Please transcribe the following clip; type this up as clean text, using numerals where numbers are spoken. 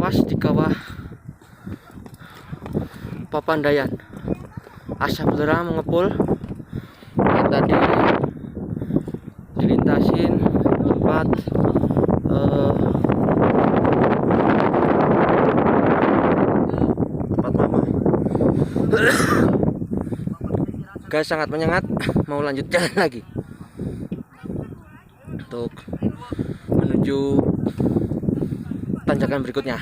pas di kawah Papandayan. Asap belerang mengepul dan tadi dilintasin tempat mama. Gas sangat menyengat, mau lanjut jalan lagi untuk menuju tanjakan berikutnya.